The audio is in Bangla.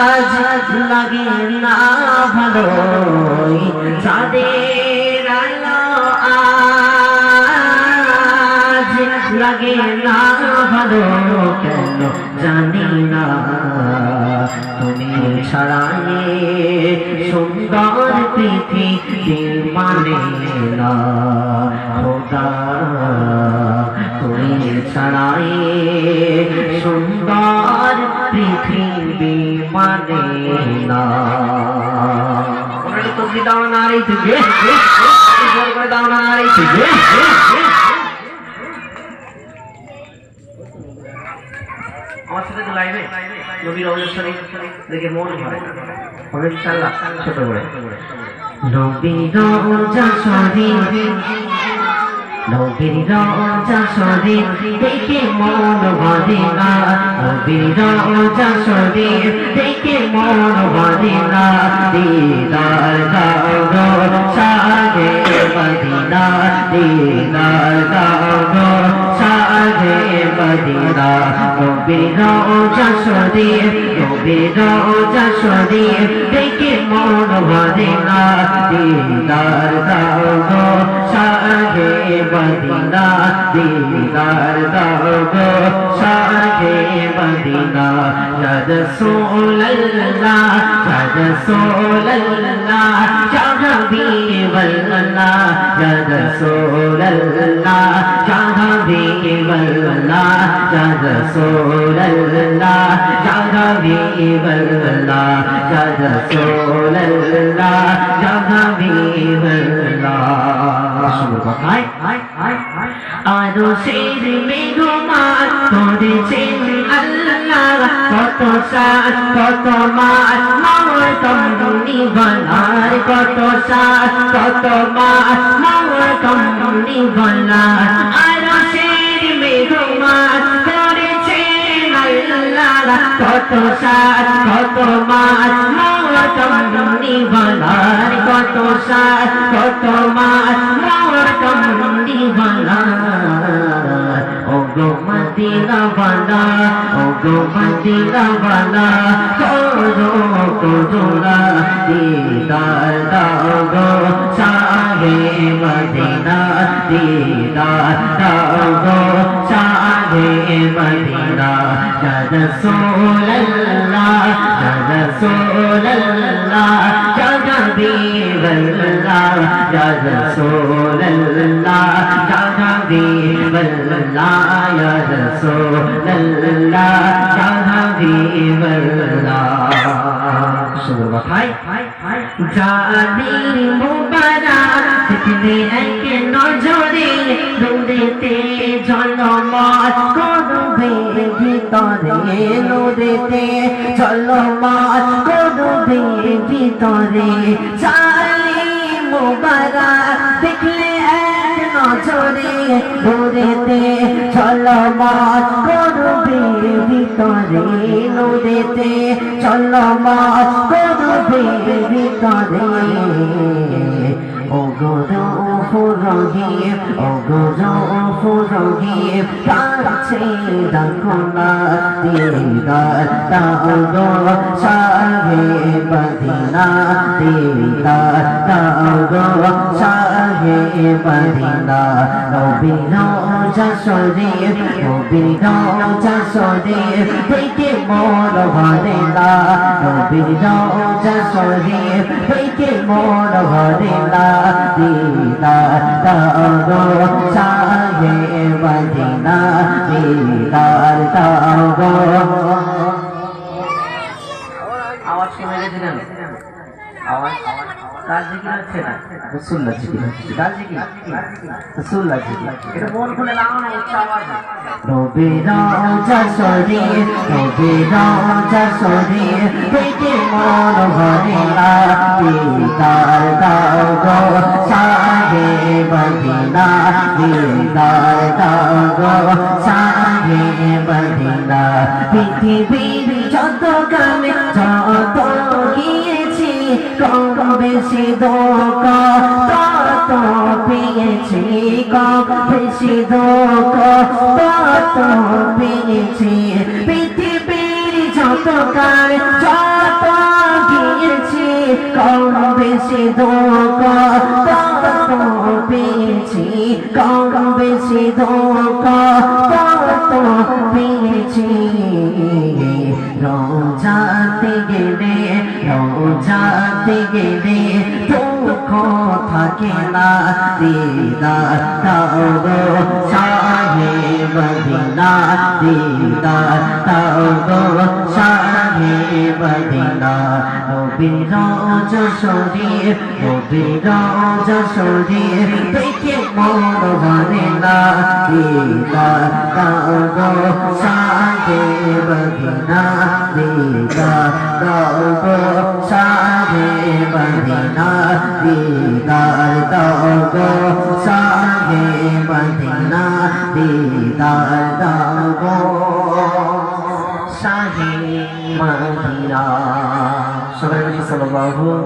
আজ লাগে না ভালো চাঁদের আলো আজ লাগে না ভালো কেন জানি না তুমি ছাড়াই সুন্দর পৃথিবী মানে না খোদা তুমি ছাড়াই সুন্দর পৃথিবী মানে না তুমি দাও না রে তুই দাও না রে তুই আমার সাথে তো লাইভে নবীর অনুষ্ঠানে দেখে মন ভরে হবে ইনশাআল্লাহ ছোট করে নবীর রওজা শরীফ নবীর রওজা শরীফ দেখে মন ভরে না নবীর রওজা শরীফ দেখে মন ভরে না দিদার দাও গো শাহে মদিনা দিদার দাও গো শাহে মদিনা নবীর রওজা শরীফ নবীর রওজা শরীফ দেখে মন ভরে না দিদার দাও গো শাহে মদিনা দিদার দাও গো শাহে মদিনা ইয়া রাসূলুল্লাহ ইয়া রাসূলুল্লাহ ইয়া হাবিবাল্লাহ ইয়া রাসূলুল্লাহ ইয়া হাবিবাল্লাহ ইয়া রাসূলুল্লাহ ইয়া হাবিবাল্লাহ ইয়া রাসূলুল্লাহ ইয়া হাবিবাল্লাহ সুবহানাল্লাহ আরো শের মেঘমাল করেছেন আল্লাহ কত সাত কত মাস মাওয়া কমনি গলার কত সাত কত মাস মাওয়া কমনি গলার আরো শের মেঘমাল করেছেন আল্লাহ কত সাত কত মাস মাওয়া কমনি গলার কত সাত কত মাস মাওয়া কমনি গলার ও গো মদিনা বালা ও গো মদিনা বালা করো করুণা দিদার দাও গো শাহে মদিনা দিদার দাও গো শাহে মদিনা ইয়া রাসূলুল্লাহ ইয়া রাসূলুল্লাহ ইয়া হাবিবাল্লাহ ইয়া রাসূলুল্লাহ ইয়া হাবিবাল্লাহ ইয়া রাসূলুল্লাহ ইয়া হাবিবাল্লাহ সুবহানাল্লাহ জালিল মুবারক দেখলে এক নজরে নূরেতে ঝলমল করবে ভিতরে নূরেতে ঝলমল করবে ভিতরে জালিল মুবারক দেখলে এক নজরে নূরেতে ঝলমল করবে ভিতরে নূরেতে ঝলমল করবে ভিতরে ও গো রউফুর রহিম ও গো রউফুর রহিম কাছে রাখো না দিদার দাও গো শাহে মদিনা দিদার দাও গো শাহে মদিনা নবীর রওজা শরীফ নবীর রওজা শরীফ দেখে মন ভরে না নবীর রওজা শরীফ দেখে মন ভরে না দিদার দাও গো শাহে মদিনা দিদার দাও গো আওয়াজ কমে গেছে কেন আওয়াজ কার জিকির হচ্ছে না রাসূলুল্লাহ জিকির হচ্ছে কার জিকির রাসূলুল্লাহ জিকির এটা মন খুলে লাও না উচ্চ আওয়াজে নবীর রওজা শরীফ নবীর রওজা শরীফ দেখে মন ভরে না দিদার দাও গো শাহে মদিনা দিদার দাও গো শাহে মদিনা পৃথিবীর যত গ্রামে যত গিয়েছি কম বেশি দোকা কত পেয়েছি কত বেশি দুঃখ কত পেয়েছি পৃথিবীর যত কার যত গিয়েছি কম বেশি দুঃখ কত পেয়েছি কম বেশি দুঃখ কত পেয়েছি রোজাতে গেলে দুঃখ থাকে না দিদার দাও গো শাহে মদিনা দিদার দাও গো শাহে মদিনা নবীর রওজা শরীফ নবীর রওজা শরীফ দেখে মন ভরে না দিদার দাও গো শাহে মদিনা দিদার দাও গো শাহে মদিনা দিদার দাও গো শাহে মদিনা দিদার দাও গো শাহে মদিনা। সবাই সাল্লাল্লাহু